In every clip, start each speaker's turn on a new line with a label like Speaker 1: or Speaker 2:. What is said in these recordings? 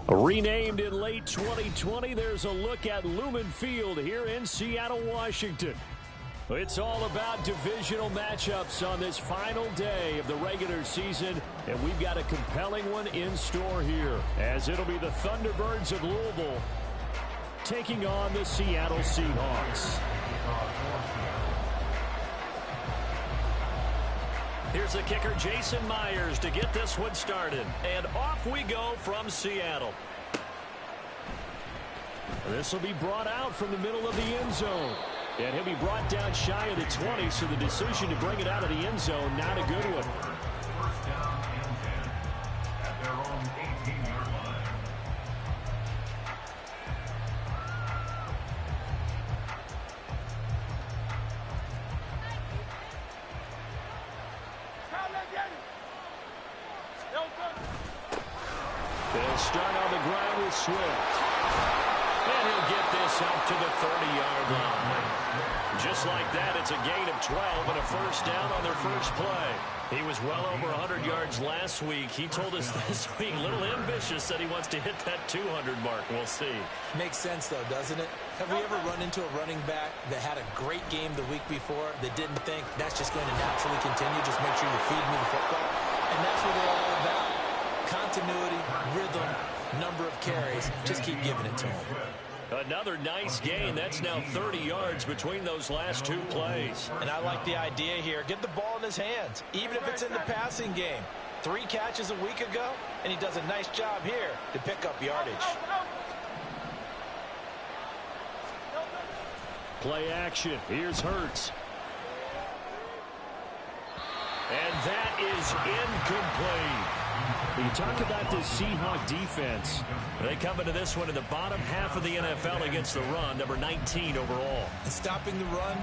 Speaker 1: Renamed in late 2020, there's a look at Lumen Field here in Seattle, Washington. It's all about divisional matchups on this final day of the regular season, and we've got a compelling one in store here, as it'll be the Thunderbirds of Louisville taking on the Seattle Seahawks. Here's the kicker, Jason Myers, to get this one started. And off we go from Seattle. This will be brought out from the middle of the end zone. And he'll be brought down shy of the 20, so the decision to bring it out of the end zone, not a good one.
Speaker 2: First down and 10 at their own 18-yard line.
Speaker 1: They'll start on the ground with Swift. And he'll get this up to the 30-yard line. Just like that, it's a gain of 12 and a first down on their first play. He was well over 100 yards last week. He told us this week, a little ambitious, that he wants to hit that 200 mark. We'll see.
Speaker 3: Makes sense, though, doesn't it? Have we ever run into a running back that had a great game the week before that didn't think that's just going to naturally continue? Just make sure you feed me the football. And that's what they're all about. Continuity, rhythm, number of carries. Just keep giving it to him.
Speaker 1: Another nice gain. That's now 30 yards between those last two plays.
Speaker 3: And I like the idea here. Get the ball in his hands, even if it's in the passing game. 3 catches a week ago, and he does a nice job here to pick up yardage.
Speaker 1: Play action. Here's Hurts. And that is incomplete. You talk about this Seahawk defense. They come into this one in the bottom half of the NFL against the run, number 19 overall.
Speaker 3: And stopping the run,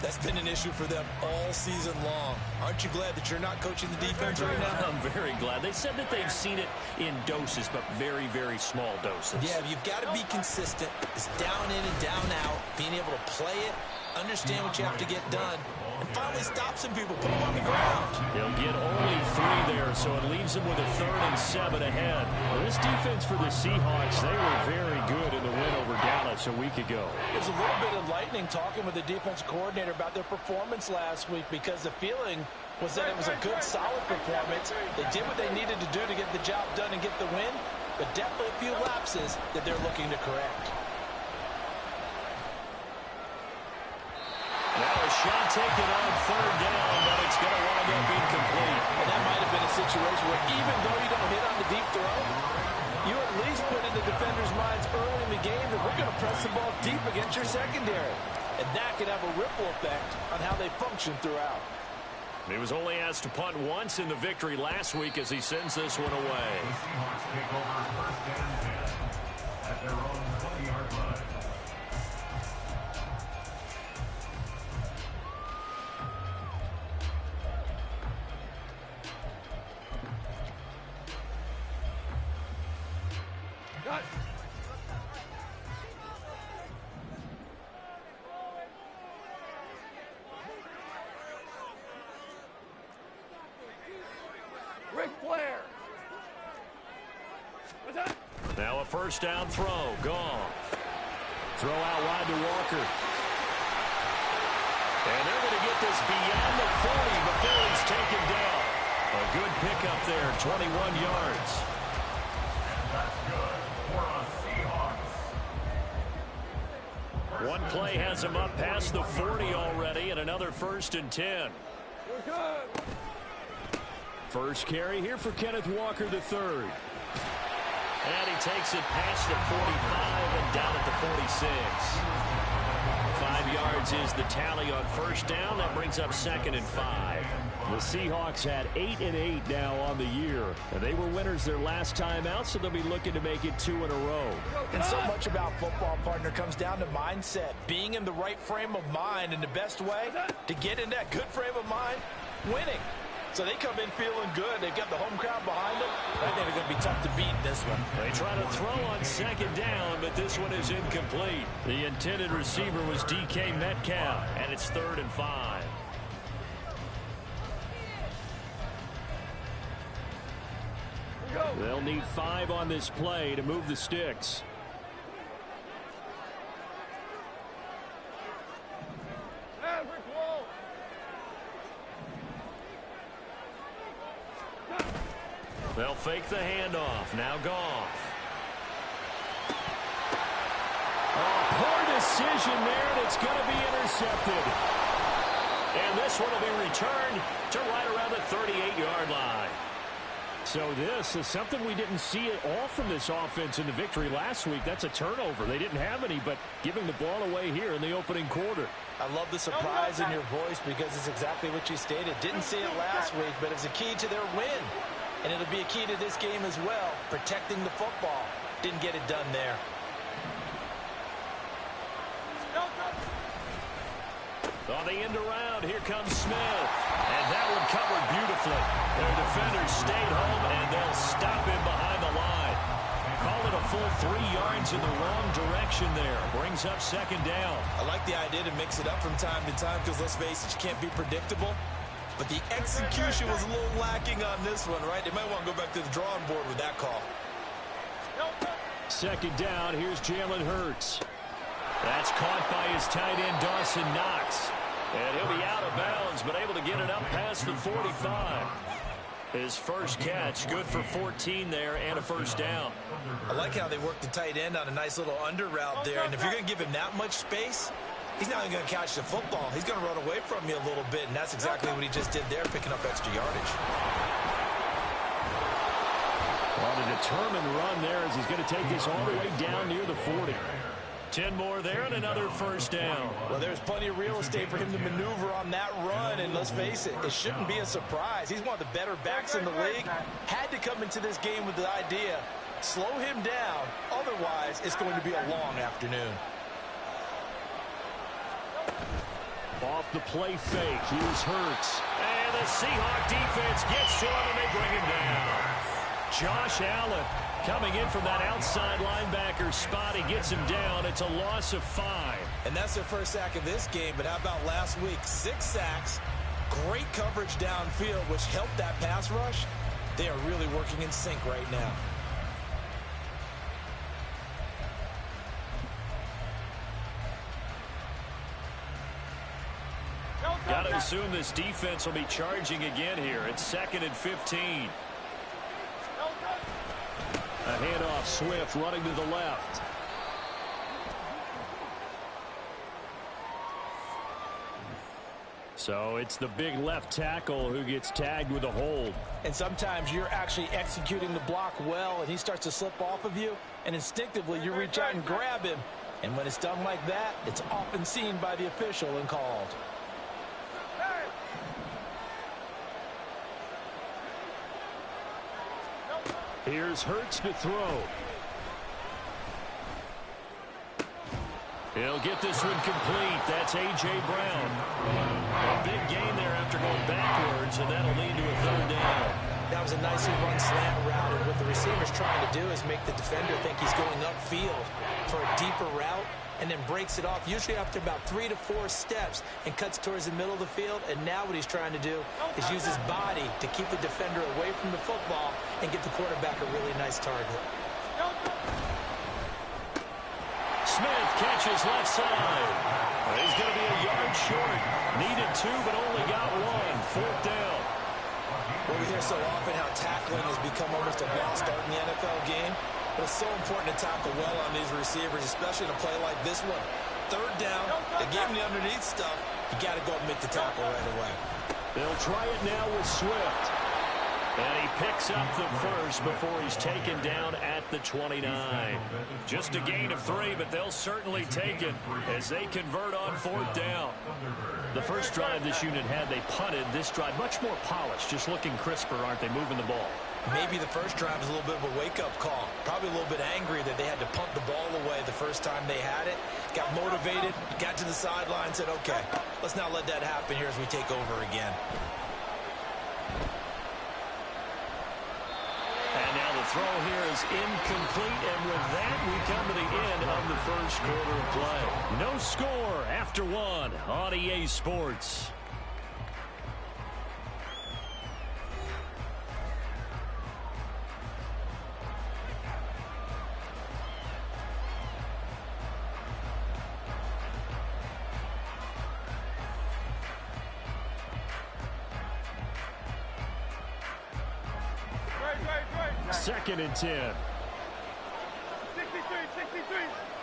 Speaker 3: that's been an issue for them all season long. Aren't you glad that you're not coaching the defense right now?
Speaker 1: I'm very glad. They said that they've seen it in doses, but very, very small doses.
Speaker 3: Yeah, you've got to be consistent. It's down in and down out, being able to play it, understand what you have to get done, and finally stop some people, put them on the ground.
Speaker 1: He'll get only 3 there, so it leaves him with a 3rd and 7 ahead. Well, this defense for the Seahawks, they were very good in the win over Dallas a week ago.
Speaker 3: It was a little bit enlightening talking with the defense coordinator about their performance last week, because the feeling was that it was a good, solid performance. They did what they needed to do to get the job done and get the win, but definitely a few lapses that they're looking to correct.
Speaker 1: Now a shot taken on 3rd down, but it's going to wind up incomplete.
Speaker 3: And that might have been a situation where even though you don't hit on the deep throw, you at least put in the defenders' minds early in the game that we're going to press the ball deep against your secondary. And that could have a ripple effect on how they function throughout.
Speaker 1: He was only asked to punt once in the victory last week as he sends this one away.
Speaker 2: The Seahawks take over first and 10 at their own 20-yard line.
Speaker 1: Now a first down throw. Gone. Throw out wide to Walker. And they're going to get this beyond the 40 before he's taken down. A good pickup there, 21 yards.
Speaker 2: And that's good for the Seahawks.
Speaker 1: One play has him up past the 40 already, and another 1st and 10. First carry here for Kenneth Walker III. And he takes it past the 45 and down at the 46. 5 yards is the tally on first down. That brings up 2nd and 5. The Seahawks had 8 and 8 now on the year. And they were winners their last time out, so they'll be looking to make it 2 in a row.
Speaker 3: And so much about football, partner, comes down to mindset. Being in the right frame of mind, and the best way to get in that good frame of mind, winning. So they come in feeling good. They've got the home crowd behind them. I think they're going to be tough to beat in this one.
Speaker 1: They try to throw on 2nd down, but this one is incomplete. The intended receiver was DK Metcalf, and it's 3rd and 5. They'll need 5 on this play to move the sticks. They'll fake the handoff. Now Goff. Oh, poor decision there, and it's going to be intercepted. And this one will be returned to right around the 38-yard line. So this is something we didn't see at all from this offense in the victory last week. That's a turnover. They didn't have any, but giving the ball away here in the opening quarter.
Speaker 3: I love the surprise in your voice because it's exactly what you stated. Didn't see it last week, but it's a key to their win. And it'll be a key to this game as well, protecting the football. Didn't get it done there.
Speaker 1: On the end around, here comes Smith. And that one covered beautifully. Their defenders stayed home, and they'll stop him behind the line. Call it a full 3 yards in the wrong direction there. Brings up second down.
Speaker 3: I like the idea to mix it up from time to time because, let's face it, you can't be predictable. But the execution was a little lacking on this one, right? They might want to go back to the drawing board with that call.
Speaker 1: Second down, here's Jalen Hurts. That's caught by his tight end, Dawson Knox. And he'll be out of bounds, but able to get it up past the 45. His first catch, good for 14 there and a first down.
Speaker 3: I like how they worked the tight end on a nice little under route there. And if you're going to give him that much space, he's not even going to catch the football. He's going to run away from you a little bit, and that's exactly what he just did there, picking up extra yardage.
Speaker 1: Well, a determined run there as he's going to take this all the way down near the 40. 10 more there and another first down.
Speaker 3: Well, there's plenty of real estate for him to maneuver on that run, and let's face it, it shouldn't be a surprise. He's one of the better backs in the league. Had to come into this game with the idea, slow him down, otherwise it's going to be a long afternoon.
Speaker 1: Off the play fake, here's Hurts. And the Seahawks defense gets to him, and they bring him down. Josh Allen coming in from that outside linebacker spot. He gets him down. It's a loss of 5.
Speaker 3: And that's their first sack of this game, but how about last week? 6 sacks, great coverage downfield, which helped that pass rush. They are really working in sync right now.
Speaker 1: Got to assume this defense will be charging again here. It's 2nd and 15. A handoff, Swift running to the left. So it's the big left tackle who gets tagged with a hold.
Speaker 3: And sometimes you're actually executing the block well, and he starts to slip off of you, and instinctively you reach out and grab him. And when it's done like that, it's often seen by the official and called.
Speaker 1: Here's Hurts to throw. He'll get this one complete. That's A.J. Brown. A big gain there after going backwards, and that'll lead to a 3rd down.
Speaker 3: That was a nicely run slant route, and what the receiver's trying to do is make the defender think he's going upfield for a deeper route, and then breaks it off, usually after about 3 to 4 steps, and cuts towards the middle of the field. And now what he's trying to do is use his body to keep the defender away from the football and get the quarterback a really nice target.
Speaker 1: Smith catches left side. He's going to be a yard short. Needed 2, but only got 1. 4th down.
Speaker 3: Well, we hear so often how tackling has become almost a lost art in the NFL game. But it's so important to tackle well on these receivers, especially in a play like this one. 3rd down, they gave him the underneath stuff. You got to go and make the tackle right away.
Speaker 1: They'll try it now with Swift. And he picks up the first before he's taken down at the 29. Just a gain of 3, but they'll certainly take it as they convert on 4th down. The first drive this unit had, they punted. This drive, much more polished, just looking crisper, aren't they, moving the ball?
Speaker 3: Maybe the first drive was a little bit of a wake-up call. Probably a little bit angry that they had to punt the ball away the first time they had it. Got motivated, got to the sideline, said, okay, let's not let that happen here as we take over again.
Speaker 1: And now the throw here is incomplete, and with that, we come to the end of the first quarter of play. No score after 1 on EA Sports. 2nd and 10.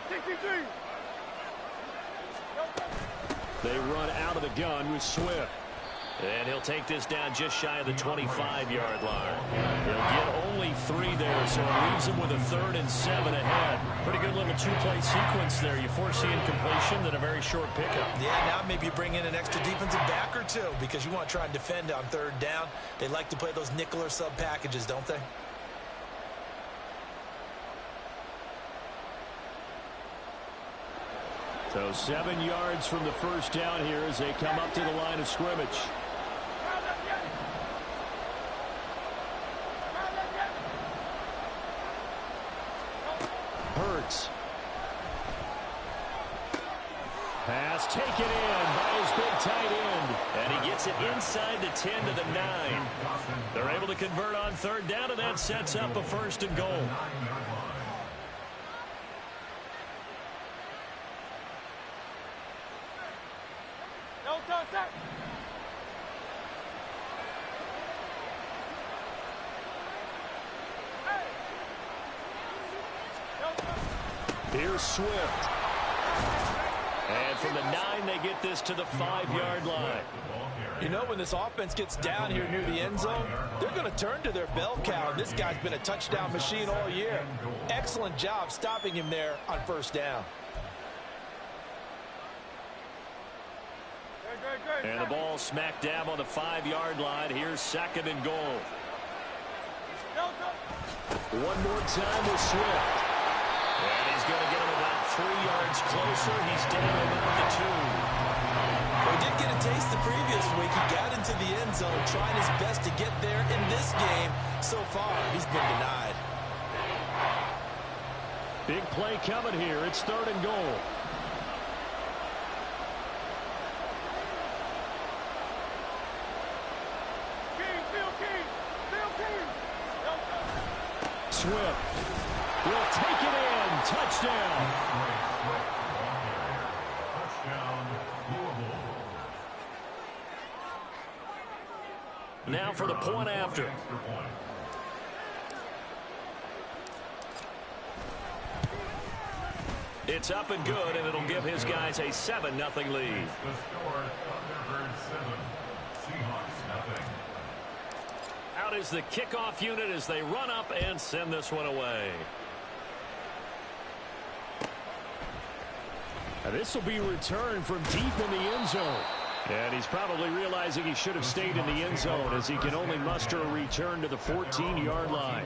Speaker 4: 63.
Speaker 1: They run out of the gun with Swift. And he'll take this down just shy of the 25-yard line. He'll get only 3 there, so it leaves him with a 3rd and 7 ahead. Pretty good little 2-play sequence there. You foresee incompletion, then a very short pickup.
Speaker 3: Yeah, now maybe you bring in an extra defensive back or 2 because you want to try and defend on 3rd down. They like to play those nickel or sub packages, don't they?
Speaker 1: So 7 yards from the first down here as they come up to the line of scrimmage. Hurts. Pass taken in by his big tight end. And he gets it inside the 10 to the 9. They're able to convert on 3rd down, and that sets up a 1st and goal. Here's Swift. And from the 9, they get this to the 5-yard line.
Speaker 3: You know, when this offense gets down here near the end zone, they're going to turn to their bell cow. This guy's been a touchdown machine all year. Excellent job stopping him there on 1st down.
Speaker 1: And the ball smack dab on the 5-yard line. Here's 2nd and goal. One more time with Swift. And he's going to get him about 3 yards closer. He's down about the 2.
Speaker 3: Well, he did get a taste the previous week. He got into the end zone, trying his best to get there in this game. So far, he's been denied.
Speaker 1: Big play coming here. It's 3rd and goal. Swift will take it in. Touchdown. Now for the point after. It's up and good, and it'll give his guys a 7-0 lead.
Speaker 2: The score, Thunderbirds 7, Seahawks 0.
Speaker 1: Out is the kickoff unit as they run up and send this one away. And this will be returned from deep in the end zone. And he's probably realizing he should have stayed in the end zone as he can only muster a return to the 14-yard line.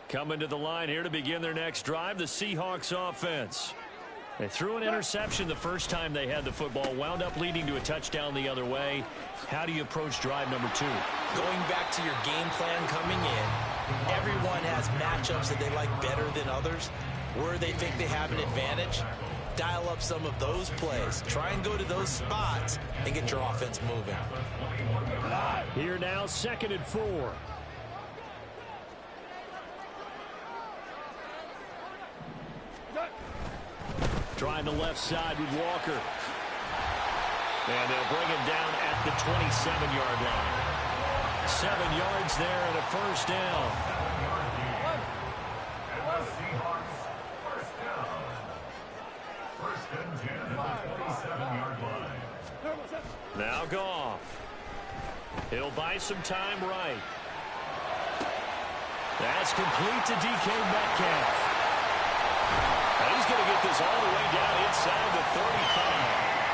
Speaker 1: Coming to the line here to begin their next drive, the Seahawks offense. They threw an interception the first time they had the football, wound up leading to a touchdown the other way. How do you approach drive number 2?
Speaker 3: Going back to your game plan coming in, everyone has matchups that they like better than others. Where they think they have an advantage, dial up some of those plays. Try and go to those spots and get your offense moving.
Speaker 1: Here now, 2nd and 4. Trying the left side with Walker. And they'll bring him down at the 27-yard line. 7 yards there and a 1st down.
Speaker 2: And the Seahawks, 1st down. 1st and 10 at the 27-yard line.
Speaker 1: Now Goff. He'll buy some time right. That's complete to DK Metcalf. And he's going to get this all the way down inside the 35.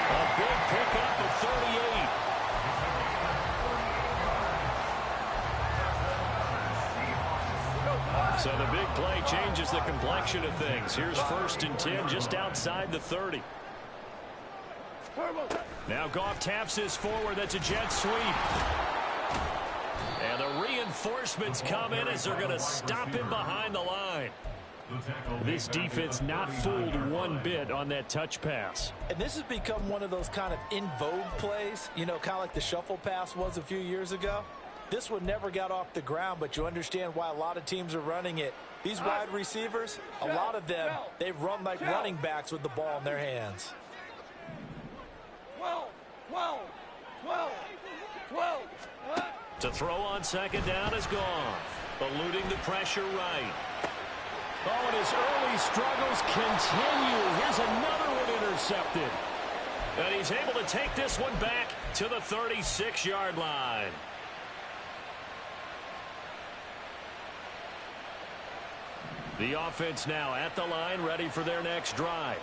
Speaker 1: A big pickup of 38. So the big play changes the complexion of things. Here's 1st and 10 just outside the 30. Now Goff taps this forward. That's a jet sweep. And the reinforcements come in as they're going to stop him behind the line. This defense not fooled one bit on that touch pass.
Speaker 3: And this has become one of those kind of in vogue plays, you know, kind of like the shuffle pass was a few years ago. This one never got off the ground, but you understand why a lot of teams are running it. These wide receivers, a lot of them, they run like running backs with the ball in their hands.
Speaker 4: 12.
Speaker 1: To throw on second down is gone. Eluding the pressure right. Oh, and his early struggles continue. Here's another one intercepted. And he's able to take this one back to the 36-yard line. The offense now at the line, ready for their next drive.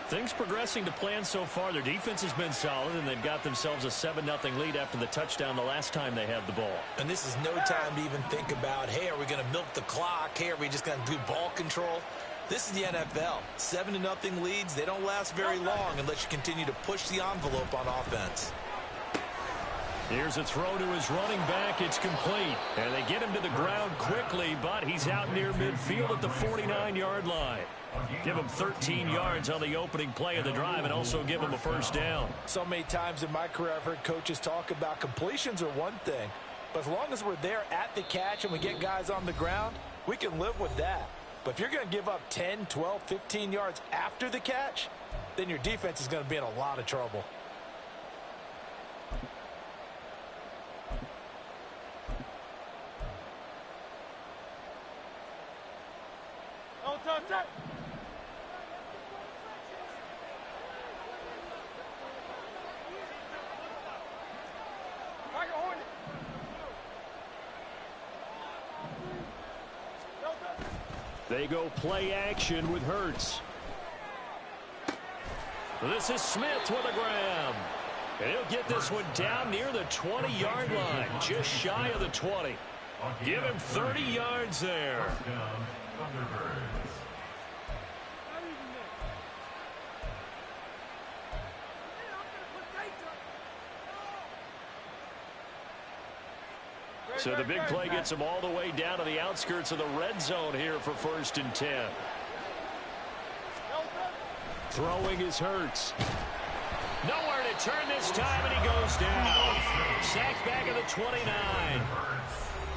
Speaker 1: Things progressing to plan so far. Their defense has been solid, and they've got themselves a 7-0 lead after the touchdown the last time they had the ball.
Speaker 3: And this is no time to even think about, hey, are we going to milk the clock? Hey, are we just going to do ball control? This is the NFL. 7-0 leads, they don't last very long unless you continue to push the envelope on offense.
Speaker 1: Here's a throw to his running back. It's complete. And they get him to the ground quickly, but he's out near midfield at the 49-yard line. Give him 13 yards on the opening play of the drive and also give him a first down.
Speaker 3: So many times in my career I've heard coaches talk about completions are one thing, but as long as we're there at the catch and we get guys on the ground, we can live with that. But if you're going to give up 10, 12, 15 yards after the catch, then your defense is going to be in a lot of trouble.
Speaker 1: They go play action with Hurts. This is Smith with a grab. And he'll get this one down near the 20-yard line, just shy of the 20. Give him 30 yards there. So the big play gets him all the way down to the outskirts of the red zone here for 1st and 10. Throwing is Hurts. Nowhere to turn this time, and he goes down. Sacked back at the 29.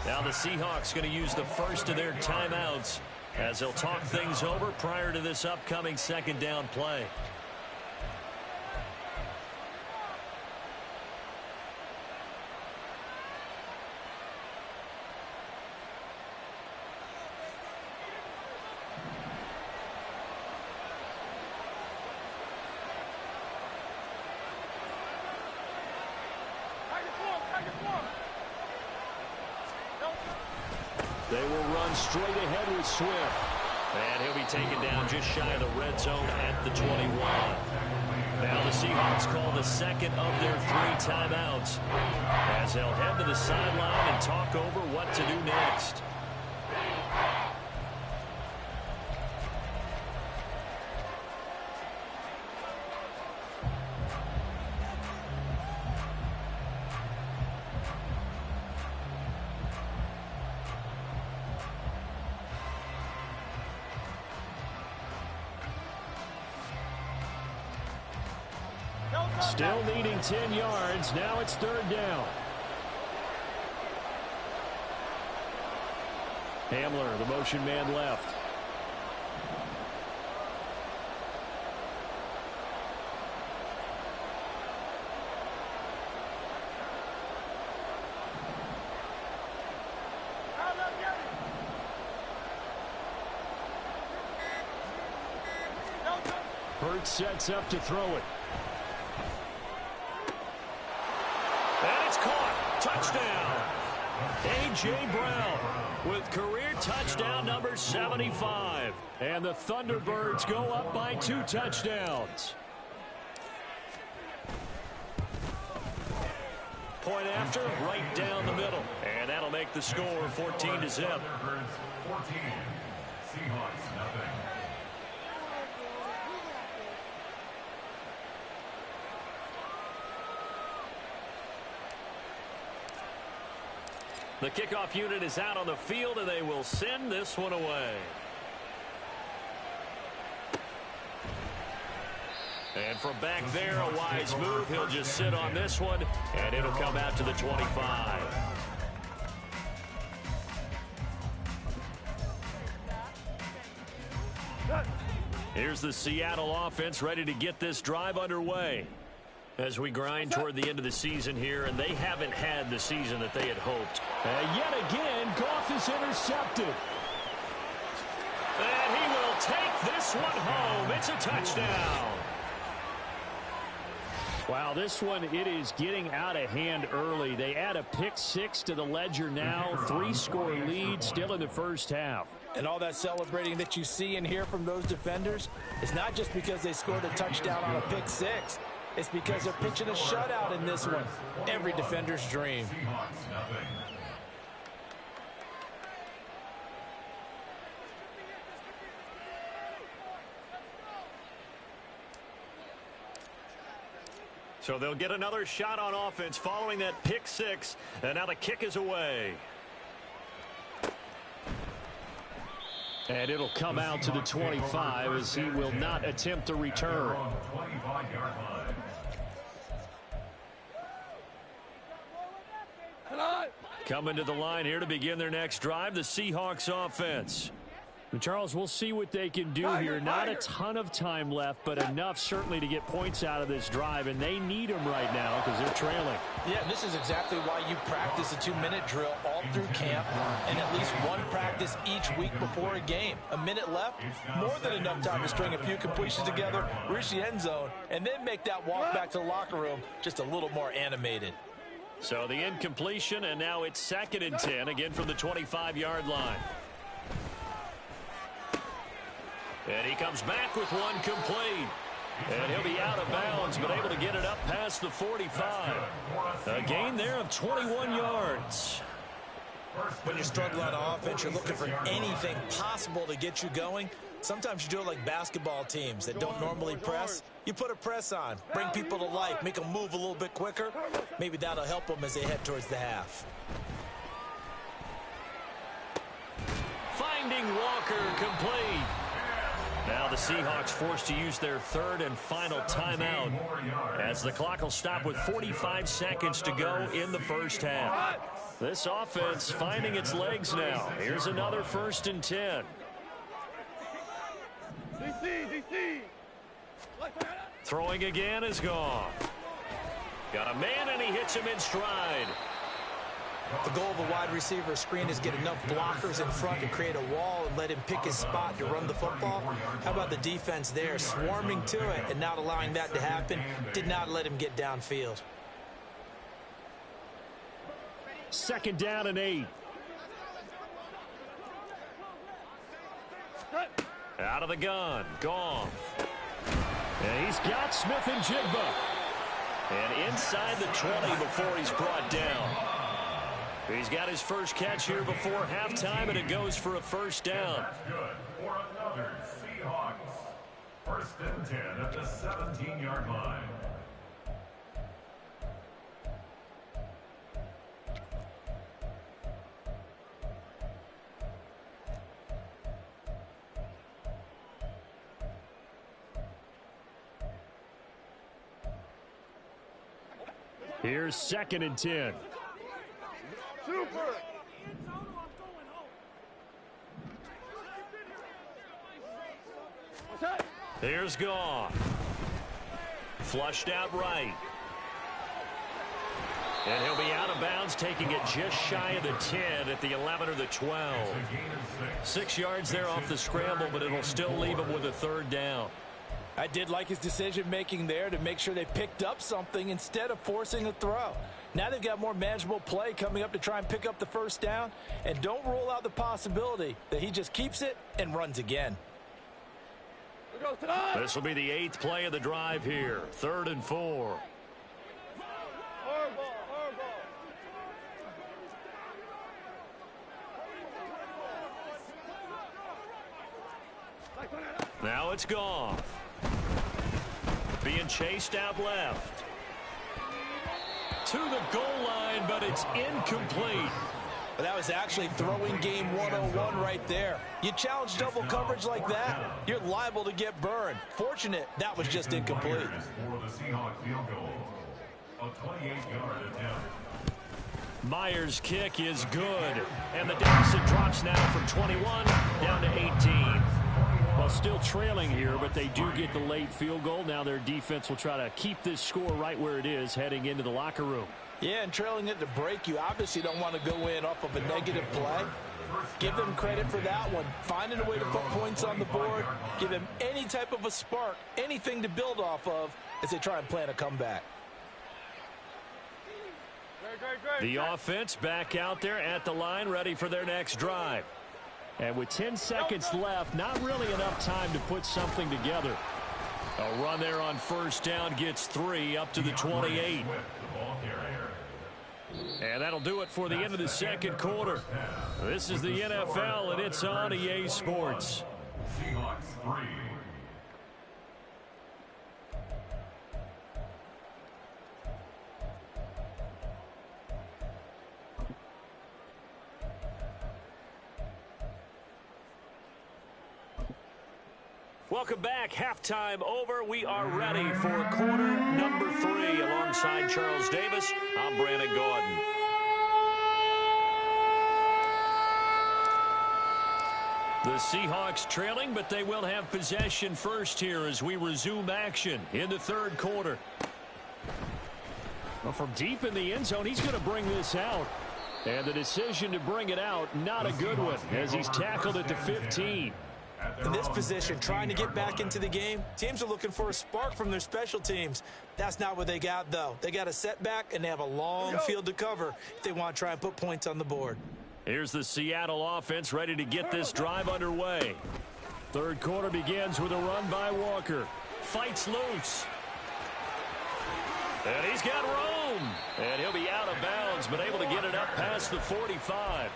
Speaker 1: Now the Seahawks going to use the first of their timeouts as they'll talk things over prior to this upcoming second down play. They will run straight ahead with Swift. And he'll be taken down just shy of the red zone at the 21. Now the Seahawks call the second of their 3 timeouts as they'll head to the sideline and talk over what to do next. Still needing 10 yards. Now it's 3rd down. Hamler, the motion man left. Hurts sets up to throw it. And it's caught. Touchdown. A.J. Brown with career touchdown number 75. And the Thunderbirds go up by 2 touchdowns. Point after, right down the middle. And that'll make the score 14-0.
Speaker 2: 14. Seahawks nothing.
Speaker 1: The kickoff unit is out on the field, and they will send this one away. And from back there, a wise move. He'll just sit on this one, and it'll come out to the 25. Here's the Seattle offense ready to get this drive underway. As we grind toward the end of the season here, and they haven't had the season that they had hoped. And yet again, Goff is intercepted. And he will take this one home. It's a touchdown. Wow, this one, it is getting out of hand early. They add a pick six to the ledger now. 3-score lead still in the first half.
Speaker 3: And all that celebrating that you see and hear from those defenders is not just because they scored a touchdown on a pick six. It's because they're pitching a shutout in this one. Every defender's dream.
Speaker 2: Seahawks, nothing.
Speaker 1: So they'll get another shot on offense following that pick six. And now the kick is away. And it'll come out to the 25 as he will not attempt to return. Coming to the line here to begin their next drive, the Seahawks offense. And Charles, we'll see what they can do here. Not a ton of time left, but enough certainly to get points out of this drive, and they need them right now because they're trailing.
Speaker 3: Yeah, this is exactly why you practice a 2-minute drill all through camp and at least one practice each week before a game. A minute left, more than enough time to string a few completions together, reach the end zone, and then make that walk back to the locker room just a little more animated.
Speaker 1: So the incompletion, and now it's 2nd and 10, again from the 25-yard line. And he comes back with one complete. And he'll be out of bounds, but able to get it up past the 45. A gain there of 21 yards.
Speaker 3: When you're struggling on offense, you're looking for anything possible to get you going. Sometimes you do it like basketball teams that don't normally press. You put a press on, bring people to life, make them move a little bit quicker. Maybe that'll help them as they head towards the half.
Speaker 1: Finding Walker complete. Now the Seahawks forced to use their 3rd and final timeout as the clock will stop with 45 seconds to go in the first half. This offense finding its legs now. Here's another 1st and 10. Throwing again is gone. Got a man and he hits him in stride.
Speaker 3: The goal of a wide receiver screen is get enough blockers in front to create a wall and let him pick his spot to run the football. How about the defense there, swarming to it and not allowing that to happen? Did not let him get downfield.
Speaker 1: 2nd down and 8. Out of the gun, Goff. And he's got Smith and Jigba. And inside the 20 before he's brought down. He's got his first catch here before halftime, and it goes for a 1st down.
Speaker 2: That's good for another Seahawks. 1st and 10 at the 17-yard line.
Speaker 1: Here's 2nd and 10.
Speaker 4: Super.
Speaker 1: Here's Goff. Flushed out right. And he'll be out of bounds, taking it just shy of the 10 at the 11 or the 12. 6 yards there off the scramble, but it'll still leave him with a 3rd down.
Speaker 3: I did like his decision-making there to make sure they picked up something instead of forcing a throw. Now they've got more manageable play coming up to try and pick up the 1st down. And don't rule out the possibility that he just keeps it and runs again.
Speaker 1: This will be the 8th play of the drive here. 3rd and 4. Now it's Goff. Being chased out left. To the goal line, but it's incomplete.
Speaker 3: But that was actually throwing game 101 right there. You challenge double coverage like that, you're liable to get burned. Fortunate that was just incomplete.
Speaker 2: For the Seahawks field goal. A 28-yard attempt.
Speaker 1: Myers' kick is good. And the deficit drops now from 21 down to 18. Well, Well, still trailing here, but they do get the late field goal. Now their defense will try to keep this score right where it is heading into the locker room.
Speaker 3: Yeah, and trailing it to break, you obviously don't want to go in off of a negative play. Give them credit for that one. Finding a way to put points on the board. Give them any type of a spark, anything to build off of as they try and plan a comeback.
Speaker 1: The offense back out there at the line, ready for their next drive. And with 10 seconds left, not really enough time to put something together. A run there on first down gets 3 up to the 28. And that'll do it for the end of the second quarter. This is the NFL, and it's on EA Sports.
Speaker 2: Seahawks 3.
Speaker 1: Welcome back. Halftime over. We are ready for quarter number 3. Alongside Charles Davis, I'm Brandon Gordon. The Seahawks trailing, but they will have possession first here as we resume action in the third quarter. Well, from deep in the end zone, he's going to bring this out. And the decision to bring it out, not a good one, as he's tackled at the 15.
Speaker 3: In this position, trying to get back into the game, teams are looking for a spark from their special teams. That's not what they got, though. They got a setback, and they have a long field to cover if they want to try and put points on the board.
Speaker 1: Here's the Seattle offense ready to get this drive underway. Third quarter begins with a run by Walker. Fights loose. And he's got room. And he'll be out of bounds, but able to get it up past the 45.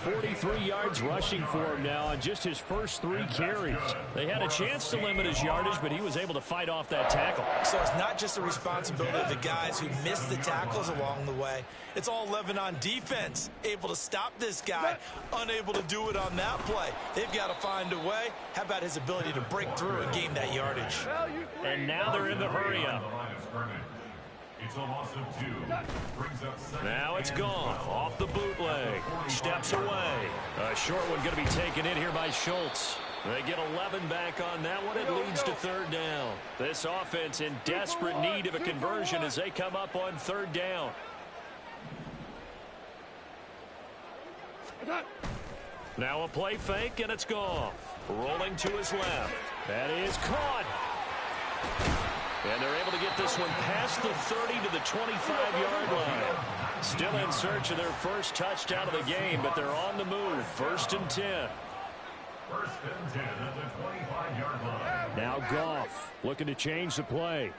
Speaker 1: 43 yards rushing for him now on just his first 3 carries. They had a chance to limit his yardage, but he was able to fight off that tackle.
Speaker 3: So it's not just the responsibility of the guys who missed the tackles along the way. It's all 11 on defense. Able to stop this guy, unable to do it on that play. They've got to find a way. How about his ability to break through and gain that yardage?
Speaker 1: And now they're in the hurry-up.
Speaker 2: It's a loss of 2. Brings up
Speaker 1: Now it's Goff off the bootleg. Steps away. A short one going to be taken in here by Schultz. They get 11 back on that one. It leads to third down. This offense in desperate need of a conversion as they come up on third down. Now a play fake, and it's Goff. Rolling to his left. That is caught. And they're able to get this one past the 30 to the 25-yard line. Still in search of their first touchdown of the game, but they're on the move. First and 10.
Speaker 2: First and 10 at the 25-yard line.
Speaker 1: Now Goff looking to change the play.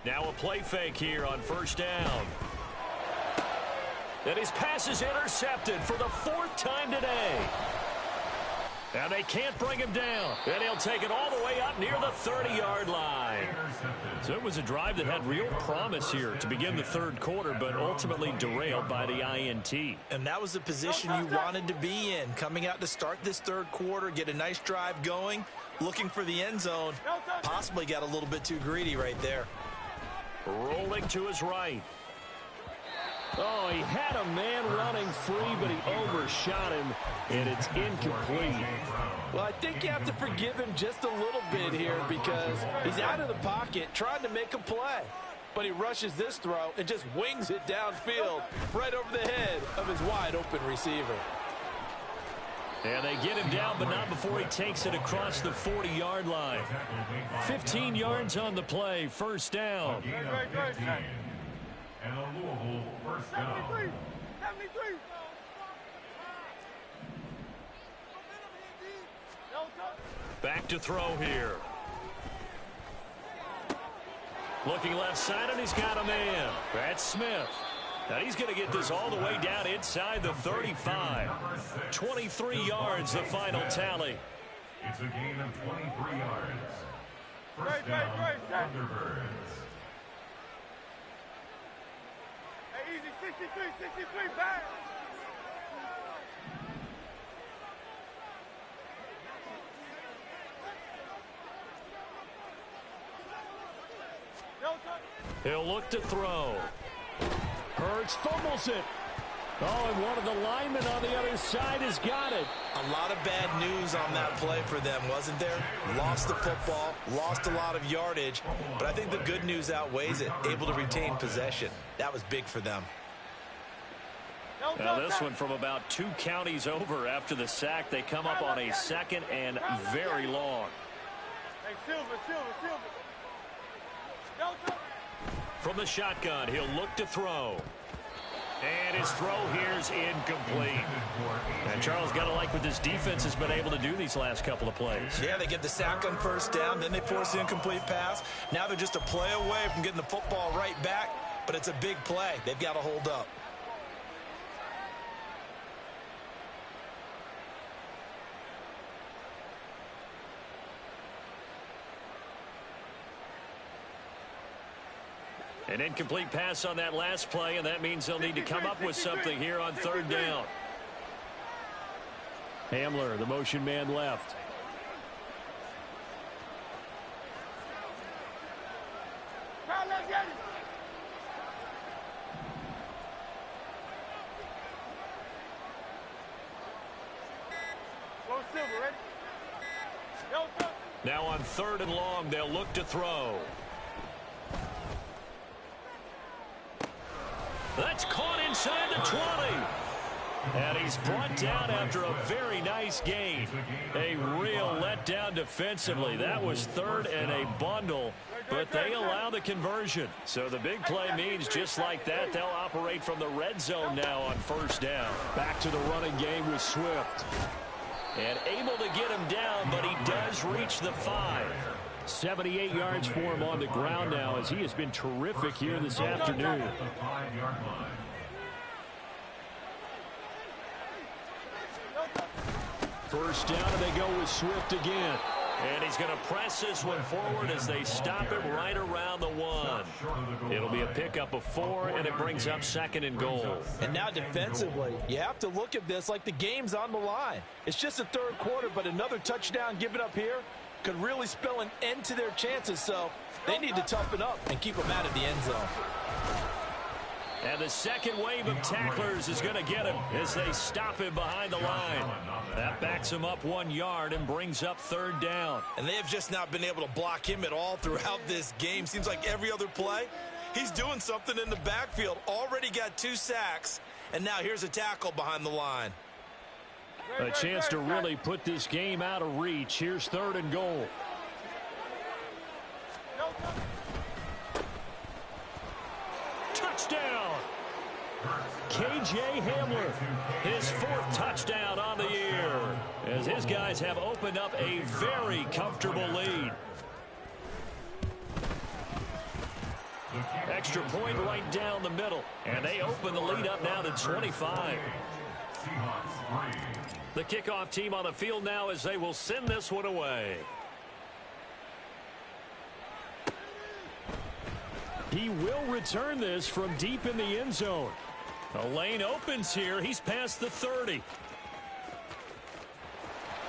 Speaker 1: Now a play fake here on first down. And his pass is intercepted for the 4th time today. And they can't bring him down. And he'll take it all the way up near the 30-yard line. So it was a drive that had real promise here to begin the third quarter, but ultimately derailed by the INT.
Speaker 3: And that was the position you wanted to be in. Coming out to start this third quarter, get a nice drive going, looking for the end zone. Possibly got a little bit too greedy right there.
Speaker 1: Rolling to his right. Oh, he had a man running free, but he overshot him, and it's incomplete.
Speaker 5: Well, I think you have to forgive him just a little bit here because he's out of the pocket trying to make a play. But he rushes this throw and just wings it downfield right over the head of his wide-open receiver.
Speaker 1: And they get him down, but not before he takes it across the 40-yard line. 15 yards on the play, first down.
Speaker 2: And a Louisville first down.
Speaker 4: 73.
Speaker 1: Back to throw here. Looking left side, and he's got a man. That's Smith. Now he's going to get this all the way down inside the 35. 23 yards, the final tally.
Speaker 2: It's a gain of 23 yards. First down, Thunderbirds.
Speaker 4: Hey, easy, 63, back.
Speaker 1: He'll look to throw. Hurts fumbles it. Oh, and one of the linemen on the other side has got it.
Speaker 3: A lot of bad news on that play for them, wasn't there? Lost the football, lost a lot of yardage, but I think the good news outweighs it. Able to retain possession. That was big for them.
Speaker 1: Now this one from about 2 counties over after the sack. They come up on a 2nd and very long.
Speaker 4: Hey, Silver.
Speaker 1: From the shotgun, he'll look to throw. And his throw here's incomplete. And Charles, got to like what this defense has been able to do these last couple of plays.
Speaker 3: Yeah, they get the sack on first down, then they force the incomplete pass. Now they're just a play away from getting the football right back, but it's a big play. They've got to hold up.
Speaker 1: An incomplete pass on that last play, and that means they'll need to come up with something here on 3rd down. Hamler, the motion man left. Now on 3rd and long, they'll look to throw. That's caught inside the 20. And he's brought down after a very nice gain. A real letdown defensively. That was 3rd and a bundle, but they allow the conversion. So the big play means just like that, they'll operate from the red zone now on 1st down. Back to the running game with Swift. And able to get him down, but he does reach the 5. 78 yards for him on the ground now as he has been terrific here this afternoon. First down, and they go with Swift again. And he's going to press this one forward as they stop him right around the 1. It'll be a pickup of 4, and it brings up 2nd and goal.
Speaker 5: And now defensively, you have to look at this like the game's on the line. It's just the 3rd quarter, but another touchdown given up here could really spell an end to their chances, so they need to toughen up and keep them out of the end zone.
Speaker 1: And the second wave of tacklers is going to get him as they stop him behind the line. That backs him up 1 yard and brings up 3rd down.
Speaker 3: And they have just not been able to block him at all throughout this game. Seems like every other play, he's doing something in the backfield. Already got 2 sacks, and now here's a tackle behind the line.
Speaker 1: A chance to really put this game out of reach. Here's 3rd and goal. Touchdown! K.J. Hamler, his 4th touchdown on the year, as his guys have opened up a very comfortable lead. Extra point right down the middle, and they open the lead up now to 25. The kickoff team on the field now as they will send this one away. He will return this from deep in the end zone. The lane opens here. He's past the 30.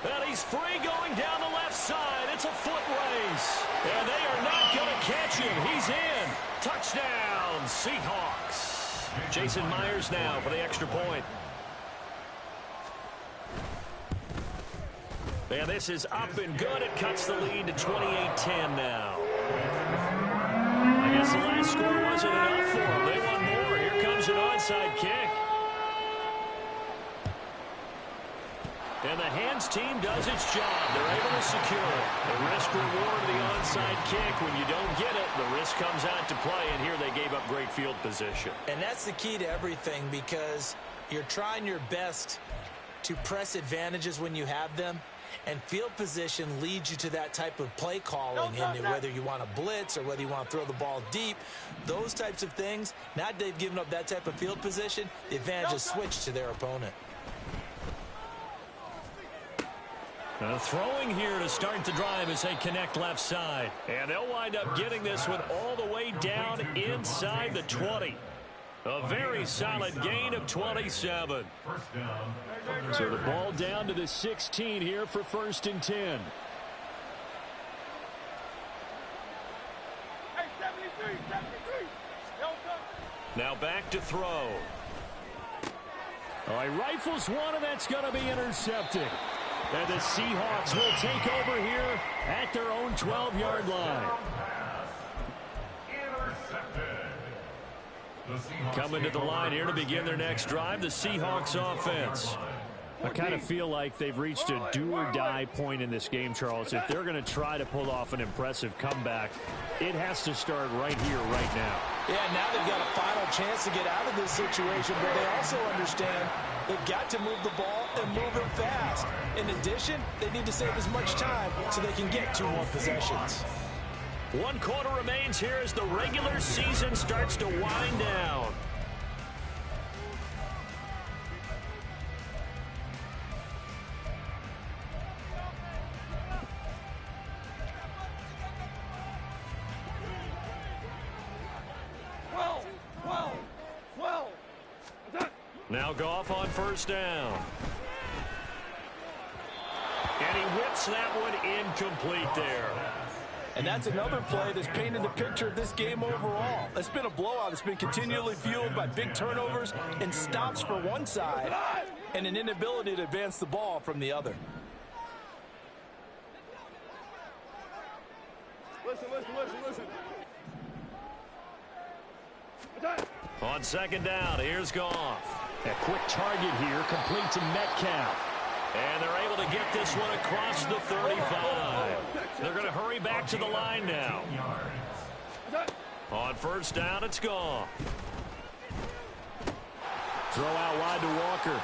Speaker 1: And he's free going down the left side. It's a foot race. And they are not going to catch him. He's in. Touchdown, Seahawks. Jason Myers now for the extra point. And this is up and good. It cuts the lead to 28-10 now. I guess the last score wasn't enough for them. They want more. Here comes an onside kick. And the hands team does its job. They're able to secure it. The risk-reward of the onside kick. When you don't get it, the risk comes out to play. And here they gave up great field position.
Speaker 3: And that's the key to everything, because you're trying your best to press advantages when you have them. And field position leads you to that type of play calling, and whether you want to blitz or whether you want to throw the ball deep, those types of things. Now they've given up that type of field position, the advantage is switched to their opponent.
Speaker 1: Throwing here to start the drive as they connect left side. And they'll wind up getting this one all the way down inside the 20. A very solid gain of 27. So the ball down to the 16 here for 1st and 10.
Speaker 4: Hey, 73.
Speaker 1: Now back to throw. Oh, he rifles one, and that's going to be intercepted. And the Seahawks will take over here at their own 12-yard line. Coming to the line here to begin their next drive, the Seahawks offense. I kind of feel like they've reached a do-or-die point in this game, Charles. If they're going to try to pull off an impressive comeback, it has to start right here, right now.
Speaker 5: Yeah, now they've got a final chance to get out of this situation, but they also understand they've got to move the ball and move it fast. In addition, they need to save as much time so they can get 2 more possessions.
Speaker 1: 1 quarter remains here as the regular season starts to wind down. Now Goff on first down. And he whips that one incomplete there.
Speaker 5: And that's another play that's painted the picture of this game overall. It's been a blowout. It's been continually fueled by big turnovers and stops for one side and an inability to advance the ball from the other.
Speaker 4: Listen.
Speaker 1: On second down, here's Goff. A quick target here, complete to Metcalf. And they're able to get this one across the 35. They're going to hurry back to the line now. On first down, it's Goff. Throw out wide to Walker.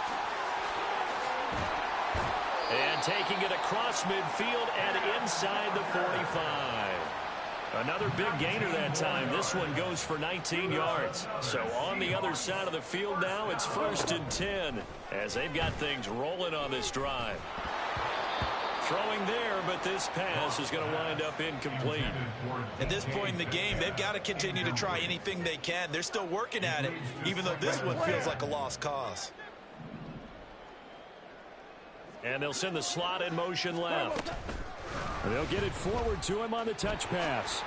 Speaker 1: And taking it across midfield and inside the 45. Another big gainer that time. This one goes for 19 yards. So on the other side of the field now, it's 1st and 10 as they've got things rolling on this drive. Throwing there, but this pass is going to wind up incomplete.
Speaker 3: At this point in the game, they've got to continue to try anything they can. They're still working at it, even though this one feels like a lost cause.
Speaker 1: And they'll send the slot in motion left. They'll get it forward to him on the touch pass.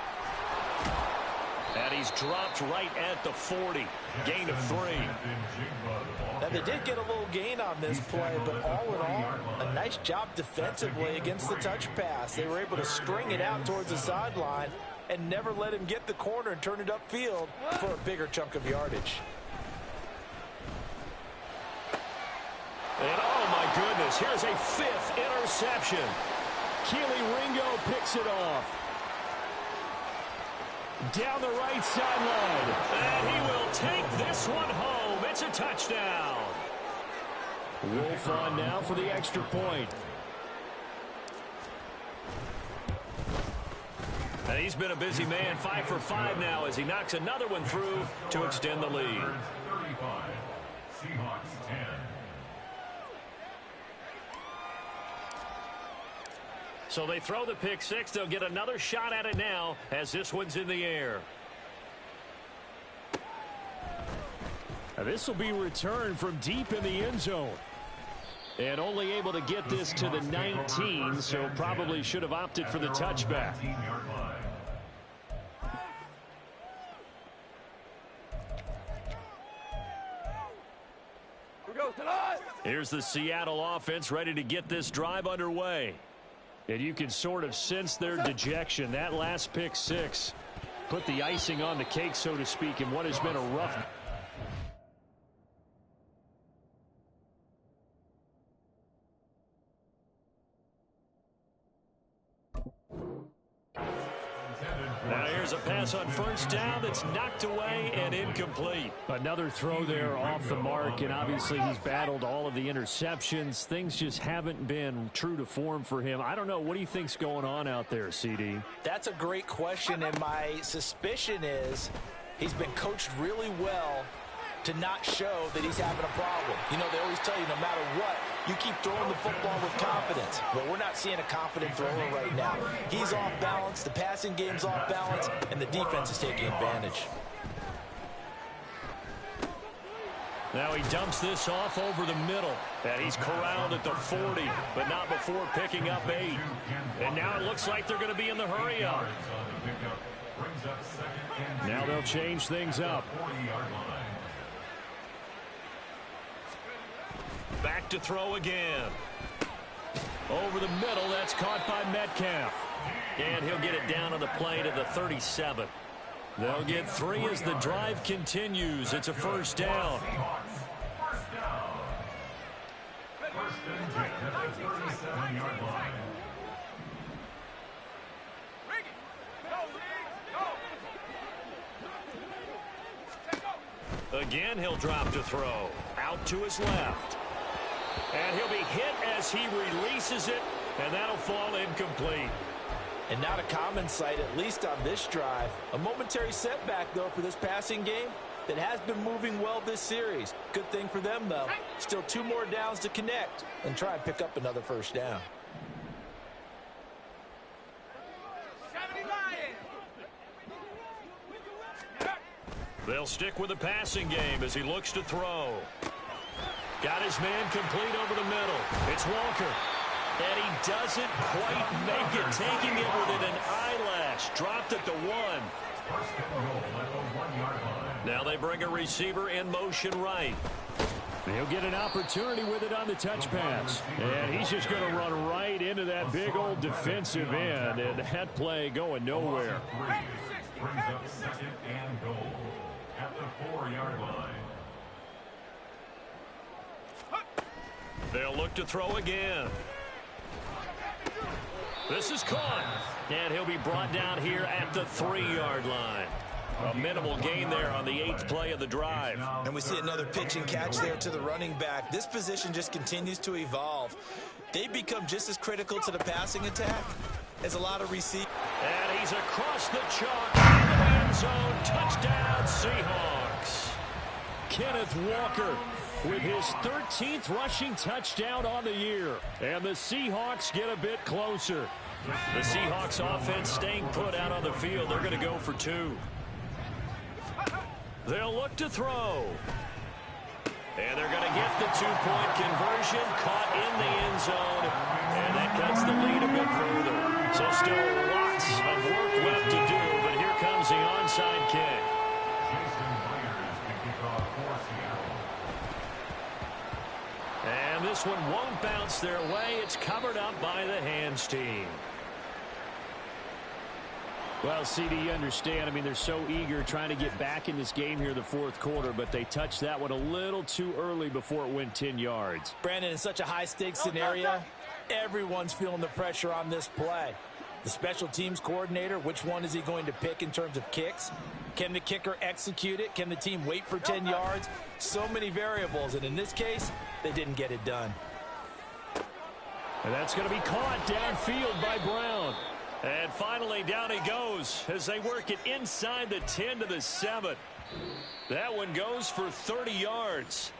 Speaker 1: And he's dropped right at the 40. Gain of 3.
Speaker 5: Now, they did get a little gain on this play, but all in all, a nice job defensively against the touch pass. They were able to string it out towards the sideline and never let him get the corner and turn it upfield for a bigger chunk of yardage.
Speaker 1: And oh my goodness, here's a 5th interception. Keely Ringo picks it off. Down the right sideline. And he will take this one home. It's a touchdown. Wolf on now for the extra point. And he's been a busy man, 5 for 5 now as he knocks another one through to extend the lead.
Speaker 2: 35. Seahawks 10.
Speaker 1: So they throw the pick 6. They'll get another shot at it now as this one's in the air. Now this will be returned from deep in the end zone. And only able to get this to the 19, so probably should have opted for the touchback. Here's the Seattle offense ready to get this drive underway. And you can sort of sense their dejection. That last pick 6 put the icing on the cake, so to speak, in what has been a rough. Now here's a pass on first down that's knocked away and incomplete. Another throw there off the mark, and obviously he's battled all of the interceptions. Things just haven't been true to form for him. I don't know. What do you think's going on out there, CD?
Speaker 5: That's a great question, and my suspicion is he's been coached really well to not show that he's having a problem. You know, they always tell you no matter what, you keep throwing the football with confidence. But we're not seeing a confident thrower right now. He's off balance, the passing game's off balance, and the defense is taking advantage.
Speaker 1: Now he dumps this off over the middle. And he's corralled at the 40, but not before picking up 8. And now it looks like they're going to be in the hurry up. Now they'll change things up. Back to throw again. Over the middle, that's caught by Metcalf. And he'll get it down on the play to the 37. They'll get 3 as the drive continues. It's a first down.
Speaker 2: First down. First and 10 at the 37-yard line.
Speaker 1: Again, he'll drop to throw. Out to his left. And he'll be hit as he releases it, and that'll fall incomplete.
Speaker 5: And not a common sight, at least on this drive. A momentary setback, though, for this passing game that has been moving well this series. Good thing for them, though. Still 2 more downs to connect and try and pick up another first down.
Speaker 1: They'll stick with the passing game as he looks to throw. Got his man complete over the middle. It's Walker. And he doesn't quite make it, taking it within an eyelash. Dropped at the 1.
Speaker 2: First and goal at the 1-yard line.
Speaker 1: Now they bring a receiver in motion right. He'll get an opportunity with it on the touch pass. And he's just going to run right into that big old defensive end. And that play going nowhere.
Speaker 2: Brings up second and goal at the 4-yard line.
Speaker 1: They'll look to throw again. This is caught. And he'll be brought down here at the 3-yard line. A minimal gain there on the 8th play of the drive.
Speaker 3: And we see another pitch and catch there to the running back. This position just continues to evolve. They become just as critical to the passing attack as a lot of receivers.
Speaker 1: And he's across the chalk in the end zone. Touchdown, Seahawks. Kenneth Walker with his 13th rushing touchdown on the year. And the Seahawks get a bit closer. The Seahawks offense staying put out on the field. They're going to go for 2. They'll look to throw. And they're going to get the 2-point conversion. Caught in the end zone. And that cuts the lead a bit further. So still lots of work left to do. But here comes the onside kick.
Speaker 2: Jason Myers to kick off for Seattle.
Speaker 1: And this one won't bounce their way. It's covered up by the hands team. Well, CD, you understand. I mean, they're so eager trying to get back in this game here in the 4th quarter, but they touched that one a little too early before it went 10 yards.
Speaker 5: Brandon, in such a high-stakes scenario, everyone's feeling the pressure on this play. The special teams coordinator, which one is he going to pick in terms of kicks? Can the kicker execute it? Can the team wait for 10 yards? So many variables, and in this case, they didn't get it done.
Speaker 1: And that's going to be caught downfield by Brown. And finally, down he goes as they work it inside the 10 to the 7. That one goes for 30 yards.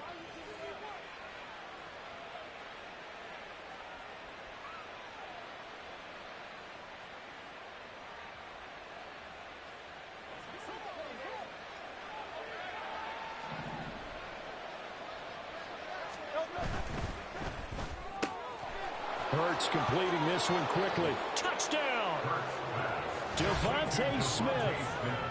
Speaker 1: Hurts completing this one quickly. Touchdown! Devontae Smith,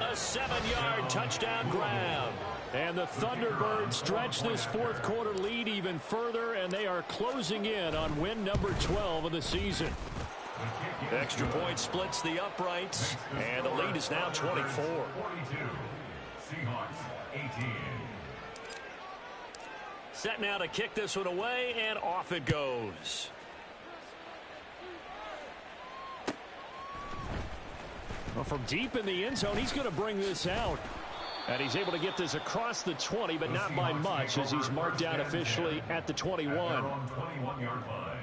Speaker 1: a 7-yard touchdown grab. And the Thunderbirds stretch this 4th quarter lead even further, and they are closing in on win number 12 of the season. Extra point splits the uprights, and the lead is now 24.
Speaker 2: 42. Seahawks 18.
Speaker 1: Set now to kick this one away, and off it goes. Well, from deep in the end zone, he's going to bring this out. And he's able to get this across the 20, but not by much, as he's marked down officially at the 21.
Speaker 2: At their own 21-yard line.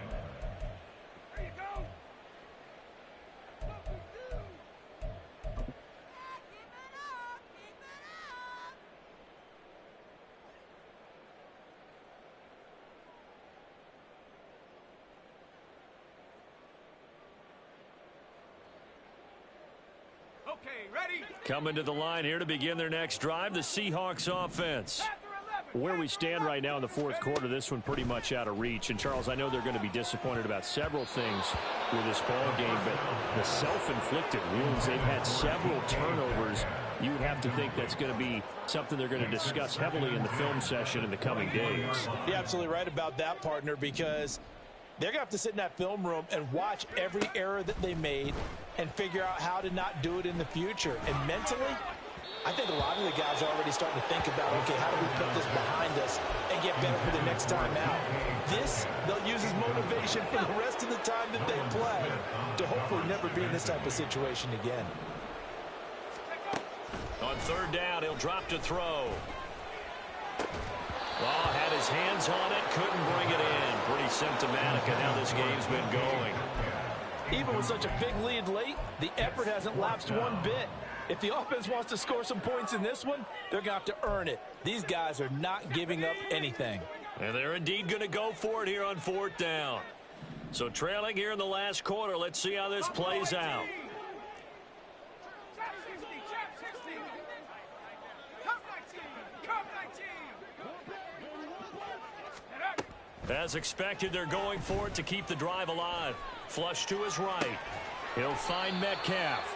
Speaker 1: Coming to the line here to begin their next drive, the Seahawks offense. Where we stand right now in the 4th quarter, this one pretty much out of reach. And, Charles, I know they're going to be disappointed about several things with this ball game, but the self-inflicted wounds, they've had several turnovers you would have to think that's going to be something they're going to discuss heavily in the film session in the coming days.
Speaker 5: You're absolutely right about that, partner, because they're going to have to sit in that film room and watch every error that they made and figure out how to not do it in the future. And mentally, I think a lot of the guys are already starting to think about, okay, how do we put this behind us and get better for the next time out? This, they'll use as motivation for the rest of the time that they play to hopefully never be in this type of situation again.
Speaker 1: On third down, he'll drop to throw. Well, had his hands on it, couldn't bring it in. Pretty symptomatic of how this game's been going.
Speaker 5: Even with such a big lead late, the effort hasn't lapsed one bit. If the offense wants to score some points in this one, they're going to have to earn it. These guys are not giving up anything.
Speaker 1: And they're indeed going to go for it here on fourth down. So trailing here in the last quarter, let's see how this plays out. As expected, they're going for it to keep the drive alive. Flush to his right. He'll find Metcalf.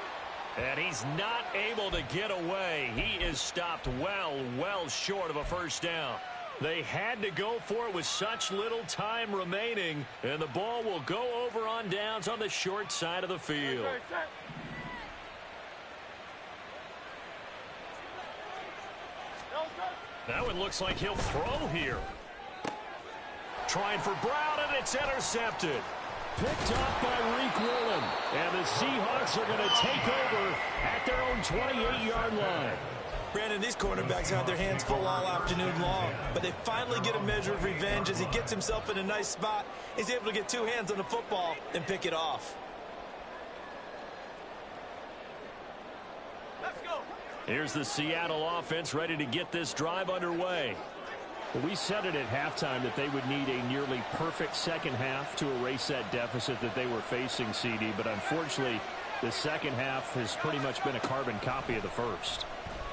Speaker 1: And he's not able to get away. He is stopped well short of a first down. They had to go for it with such little time remaining. And the ball will go over on downs on the short side of the field. That one looks like he'll throw here. Trying for Brown, and it's intercepted. Picked off by Reek Woolen. And the Seahawks are going to take over at their own 28-yard line.
Speaker 3: Brandon, these quarterbacks had their hands full all afternoon long, but they finally get a measure of revenge as he gets himself in a nice spot. He's able to get two hands on the football and pick it off.
Speaker 4: Let's go.
Speaker 1: Here's the Seattle offense ready to get this drive underway. We said it at halftime that they would need a nearly perfect second half to erase that deficit that they were facing, CD. But unfortunately, the second half has pretty much been a carbon copy of the first.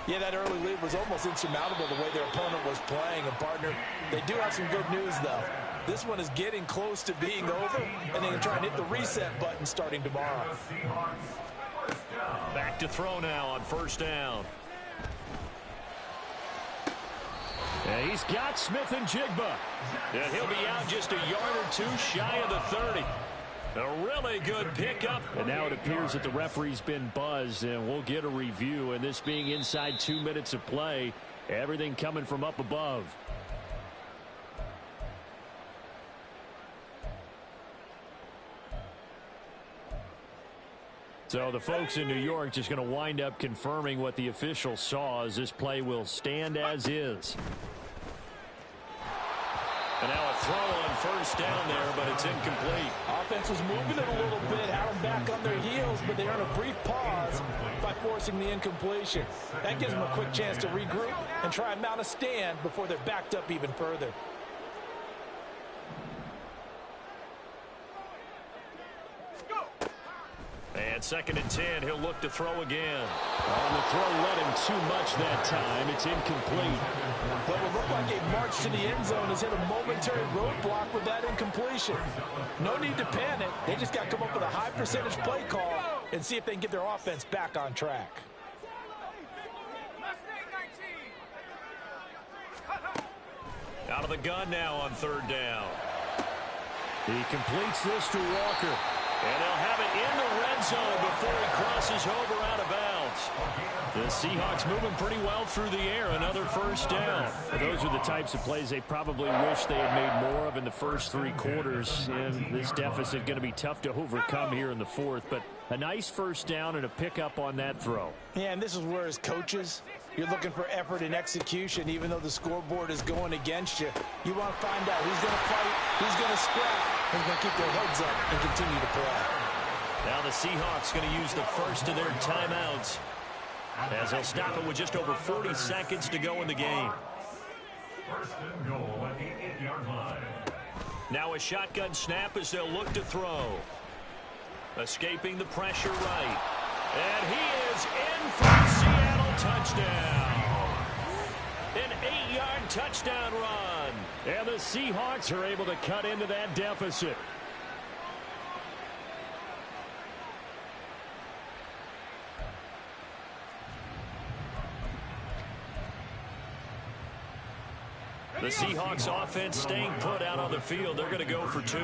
Speaker 5: Yeah, that early lead was almost insurmountable the way their opponent was playing. And, partner, they do have some good news, though. This one is getting close to being over, and they can try and hit the reset button starting tomorrow.
Speaker 1: Back to throw now on first down. And he's got Smith and Jigba. And he'll be out just a yard or two shy of the 30. A really good pickup. And now it appears that the referee's been buzzed, and we'll get a review. And this being inside 2 minutes of play, everything coming from up above. So the folks in New York just going to wind up confirming what the official saw, as this play will stand as is. And now a throw on first down there, but it's incomplete.
Speaker 5: Offense was moving it a little bit, had them back on their heels, but they earned a brief pause by forcing the incompletion. That gives them a quick chance to regroup and try and mount a stand before they're backed up even further.
Speaker 1: And 2nd and 10, he'll look to throw again. And the throw led him too much that time. It's incomplete.
Speaker 5: What would look like a march to the end zone has hit a momentary roadblock with that incompletion. No need to panic. They just got to come up with a high percentage play call and see if they can get their offense back on track.
Speaker 1: Out of the gun now on third down. He completes this to Walker. And they'll have it in the red zone before he crosses over out of bounds. The Seahawks moving pretty well through the air. Another first down. Those are the types of plays they probably wish they had made more of in the first 3 quarters. And this deficit going to be tough to overcome here in the fourth. But a nice first down and a pickup on that throw.
Speaker 5: Yeah, and this is where, as coaches, you're looking for effort and execution. Even though the scoreboard is going against you, you want to find out who's going to fight, who's going to scrap, who's going to keep their heads up and continue to play.
Speaker 1: Now the Seahawks going to use the first of their timeouts, as they'll stop it with just over 40 seconds to go in the game.
Speaker 2: First and goal at the 8-yard line.
Speaker 1: Now a shotgun snap as they'll look to throw. Escaping the pressure right. And he is in for a Seattle touchdown. An 8-yard touchdown run. And the Seahawks are able to cut into that deficit. The Seahawks offense staying put out on the field. They're going to go for 2.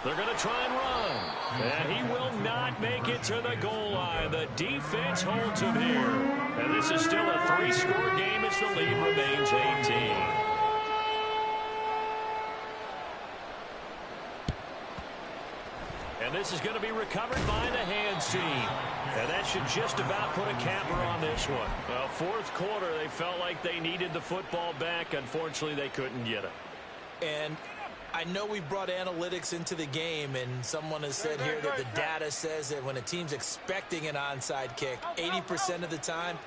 Speaker 1: They're going to try and run. And he will not make it to the goal line. The defense holds him here. And this is still a 3-score game as the lead remains 18. And this is going to be recovered by the hands team. And that should just about put a capper on this one. Well, fourth quarter, they felt like they needed the football back. Unfortunately, they couldn't get it.
Speaker 3: And I know we brought analytics into the game, and someone has said here that the data says that when a team's expecting an onside kick, 80% of the time,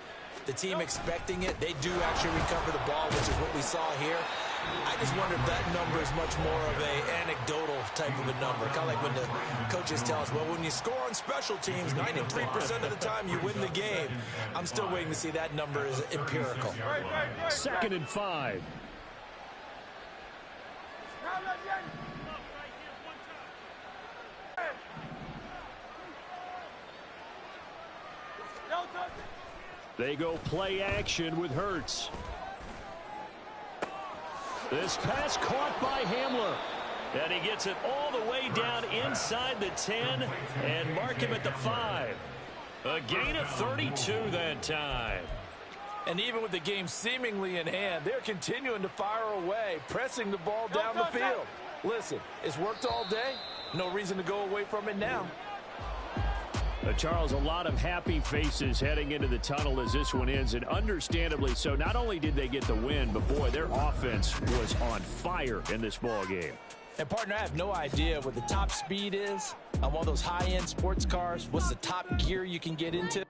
Speaker 3: the team expecting it, they do actually recover the ball, which is what we saw here. I just wonder if that number is much more of an anecdotal type of a number. Kind of like when the coaches tell us, well, when you score on special teams, 93% of the time you win the game. I'm still waiting to see that number is empirical.
Speaker 1: 2nd and 5. They go play action with Hurts. This pass caught by Hamler. And he gets it all the way down inside the 10 and mark him at the 5. A gain of 32 that time.
Speaker 5: And even with the game seemingly in hand, they're continuing to fire away, pressing the ball down the field. Listen, it's worked all day. No reason to go away from it now.
Speaker 1: Charles, a lot of happy faces heading into the tunnel as this one ends, and understandably so. Not only did they get the win, but boy, their offense was on fire in this ball game.
Speaker 5: And partner, I have no idea what the top speed is on one of those high-end sports cars. What's the top gear you can get into?